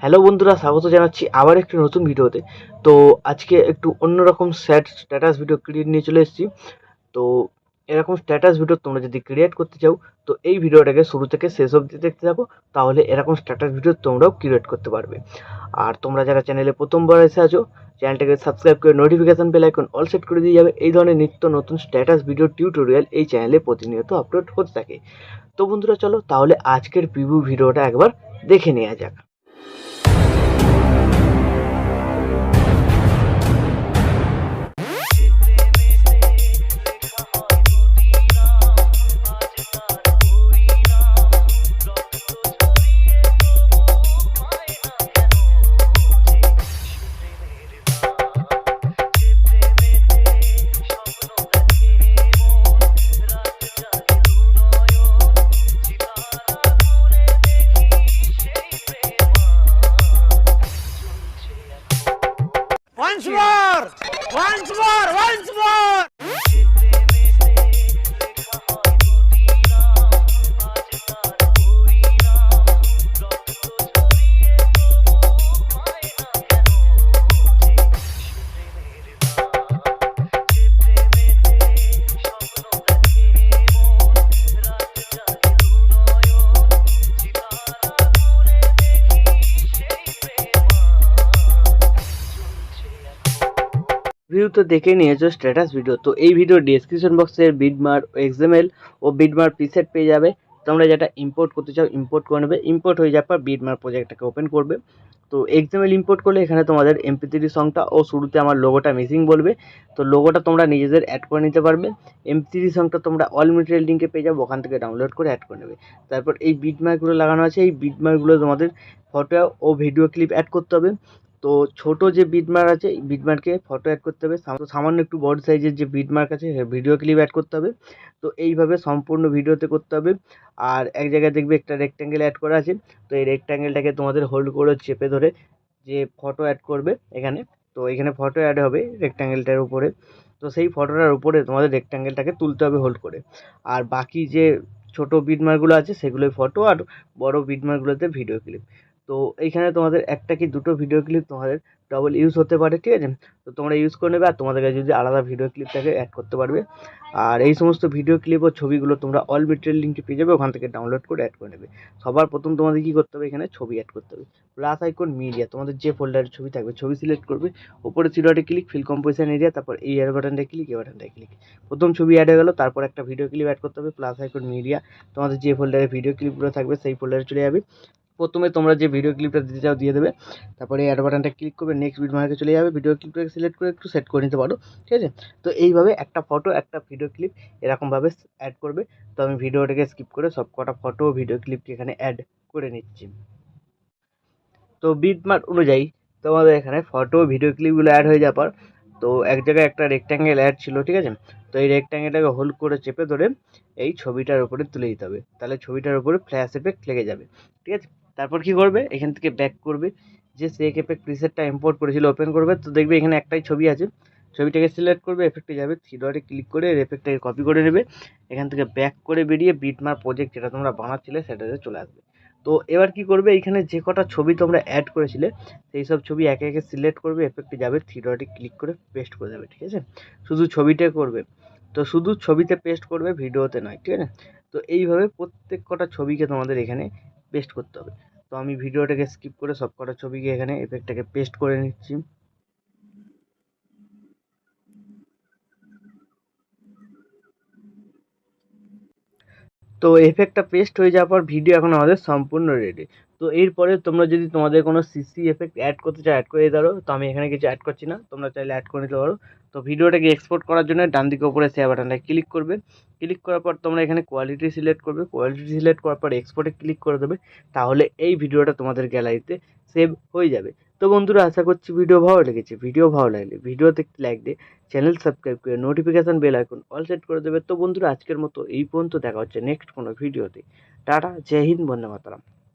Hello বন্ধুরা, স্বাগত জানাচ্ছি আবার একটি নতুন ভিডিওতে। তো আজকে একটু অন্যরকম স্ট্যাটাস ভিডিও ক্রিয়েট নিয়ে চলে এসেছি। তো এরকম স্ট্যাটাস ভিডিও তোমরা যদি ক্রিয়েট করতে চাও, তো এই ভিডিওটাকে শুরু থেকে শেষ অবধি দেখতে থাকো, তাহলে এরকম স্ট্যাটাস ভিডিও তোমরাও ক্রিয়েট করতে পারবে। আর তোমরা যারা চ্যানেলে প্রথমবার এসে আছো, চ্যানেলটাকে সাবস্ক্রাইব করে notification bell icon all set করে দিয়ে যাবে। এই ধরনের নিত্য নতুন স্ট্যাটাস ভিডিও টিউটোরিয়াল এই চ্যানেলে প্রতিনিয়ত আপলোড হতে থাকে। তো বন্ধুরা চলো তাহলে আজকের প্রিভিউ ভিডিওটা একবার দেখে নেওয়া যাক। Once more! Once more! Once more! View তো দেখে নিয়েছো স্ট্যাটাস ভিডিও। তো এই ভিডিও ডেসক্রিপশন বক্সে বিটমার এক্সএমএল ও বিটমার প্রিসেট পেয়ে যাবে। তোমরা যেটা ইম্পোর্ট করতে চাও ইম্পোর্ট করে নেবে। ইম্পোর্ট হয়ে যাওয়ার পর বিটমার প্রজেক্টটাকে ওপেন করবে। তো এক্সএমএল ইম্পোর্ট করলে এখানে তোমাদের এমপি3 সংটা ও শুরুতে আমার লোগোটা মিসিং বলবে। তো লোগোটা তোমরা নিজেদের অ্যাড করে নিতে পারবে। এমপি3 সংটা তোমরা অল মেটেরিয়াল লিঙ্কে পেয়ে যাবো, ওখান থেকে ডাউনলোড করে অ্যাড করে নেবে। তারপর এই বিটমার্কগুলো লাগানো আছে, এই বিটমার্কগুলো তোমাদের ফটো ও ভিডিও ক্লিপ অ্যাড করতে হবে। তো ছোট যে বিটমার্ক আছে, এই বিটমার্কে ফটো অ্যাড করতে হবে। সামান্য একটু বড় সাইজের যে বিটমার্ক আছে, ভিডিও ক্লিপ অ্যাড করতে হবে। তো এইভাবে সম্পূর্ণ ভিডিওতে করতে হবে। আর এক জায়গায় দেখবে একটা রেক্ট্যাঙ্গেল অ্যাড করা আছে। তো এই রেক্ট্যাঙ্গেলটাকে তোমাদের হোল্ড করে চেপে ধরে যে ফটো অ্যাড করবে এখানে, তো এখানে ফটো অ্যাড হবে রেক্ট্যাঙ্গেলটার উপরে। তো সেই ফটোটার উপরে তোমাদের রেক্ট্যাঙ্গেলটাকে তুলতে হবে হোল্ড করে। আর বাকি যে ছোট বিটমার্কগুলো আছে সেগুলোই ফটো, আর বড় বিটমার্কগুলোতে ভিডিও ক্লিপ। তো এইখানে তোমাদের একটা কি দুটো ভিডিও ক্লিপ তোমাদের ডবল ইউজ হতে পারে, ঠিক আছে। তো তোমরা ইউজ করে নেবে, আর তোমাদের কাছে যদি আলাদা ভিডিও ক্লিপ থাকে অ্যাড করতে পারবে। আর এই সমস্ত ভিডিও ক্লিপ ও ছবিগুলো তোমরা অল মেটেরিয়াল লিঙ্কে পেয়ে যাবে, ওখান থেকে ডাউনলোড করে অ্যাড করে নেবে। সবার প্রথম তোমাদের কী করতে হবে, এখানে ছবি অ্যাড করতে হবে। প্লাস আইকন মিডিয়া, তোমাদের যে ফোল্ডারে ছবি থাকবে ছবি সিলেক্ট করবে, উপরে three click, fill composition area, তারপর এই এর বাটনটা ক্লিক, এই বাটনটা ক্লিক। প্রথম ছবি অ্যাড হয়ে গেল, তারপর একটা ভিডিও ক্লিপ অ্যাড করতে হবে। প্লাস আইকন মিডিয়া, তোমাদের যে ফোল্ডারে ভিডিও ক্লিপগুলো থাকবে সেই ফোল্ডারে চলে যাবে। প্রথমে তোমরা যে ভিডিও ক্লিপটা দিতে চাও দিয়ে দেবে, তারপরে অ্যাড বাটনটা ক্লিক করবে, নেক্সট বিটমার্কে চলে যাবে, ভিডিও ক্লিপটাকে সিলেক্ট করে একটু সেট করে নিতে পারো, ঠিক আছে। তো এইভাবে একটা ফটো একটা ভিডিও ক্লিপ এরকমভাবে অ্যাড করবে। তো আমি ভিডিওটাকে স্কিপ করে সব কটা ফটো ও ভিডিও ক্লিপকে এখানে অ্যাড করে নিচ্ছি। তো বিটমার্ক অনুযায়ী তোমাদের এখানে ফটো ভিডিও ক্লিপগুলো অ্যাড হয়ে যাওয়ার পর, তো এক জায়গায় একটা রেক্ট্যাঙ্গেল অ্যাড ছিল, ঠিক আছে। তো এই রেক্ট্যাঙ্গেলটাকে হোল্ড করে চেপে ধরে এই ছবিটার উপরে তুলে দিতে হবে, তাহলে ছবিটার উপরে ফ্ল্যাশ এফেক্ট লেগে যাবে, ঠিক আছে। তারপর কি করবে, এখান থেকে ব্যাক করবে, যে সেক এফেক্ট প্রিসেটটা ইম্পোর্ট করেছিল ওপেন করবে। তো দেখবে এখানে একটাই ছবি আছে, ছবিটাকে সিলেক্ট করবে, এফেক্টে যাবে, থ্রি ডটে ক্লিক করে এফেক্টটাকে কপি করে নেবে। এখান থেকে ব্যাক করে বেরিয়ে বিটমার্ক প্রজেক্ট যেটা তোমরা বানাচ্ছিলে সেটাতে চলে আসবে। তো এবার কি করবে, এইখানে যে কটা ছবি তোমরা অ্যাড করেছিলে সেই সব ছবি একে একে সিলেক্ট করবে, এফেক্টে যাবে, থ্রি ডটে ক্লিক করে পেস্ট করে দেবে, ঠিক আছে। শুধু ছবিটা করবে, তো শুধু ছবিতে পেস্ট করবে, ভিডিওতে নয়, ঠিক আছে। তো এইভাবে প্রত্যেক কটা ছবিকে তোমাদের এখানে পেস্ট করতে হবে। তো আমি ভিডিওটাকে স্কিপ করে সব কটা ছবিকে এখানে এফেক্টটাকে পেস্ট করে নিচ্ছি। তো এফেক্টটা পেস্ট হয়ে যাওয়ার পর ভিডিও এখন আমাদের সম্পূর্ণ রেডি। তো এরপরে তোমরা যদি তোমাদের কোনো সিসি এফেক্ট অ্যাড করতে চাও অ্যাড করে দিতে পারো। তো আমি এখানে কিছু অ্যাড করছি না, তোমরা চাইলে অ্যাড করে নিতে পারো। তো ভিডিওটাকে এক্সপোর্ট করার জন্য ডান দিকে উপরে শেয়ার বাটনটা ক্লিক করবে। ক্লিক করার পর তোমরা এখানে কোয়ালিটি সিলেক্ট করবে, কোয়ালিটি সিলেক্ট করার পর এক্সপোর্টে ক্লিক করে দেবে, তাহলে এই ভিডিওটা তোমাদের গ্যালারিতে সেভ হয়ে যাবে। তো বন্ধুরা আশা করছি ভিডিও ভালো লেগেছে। ভিডিও ভালো লাগলে ভিডিওতে একটি লাইক দিয়ে চ্যানেল সাবস্ক্রাইব করে notification bell icon all set করে দেবে। তো বন্ধুরা আজকের মতো এই পর্যন্ত, দেখা হচ্ছে নেক্সট কোনো ভিডিওতে। টাটা, জয় হিন্দ, বন্দে মাতরম।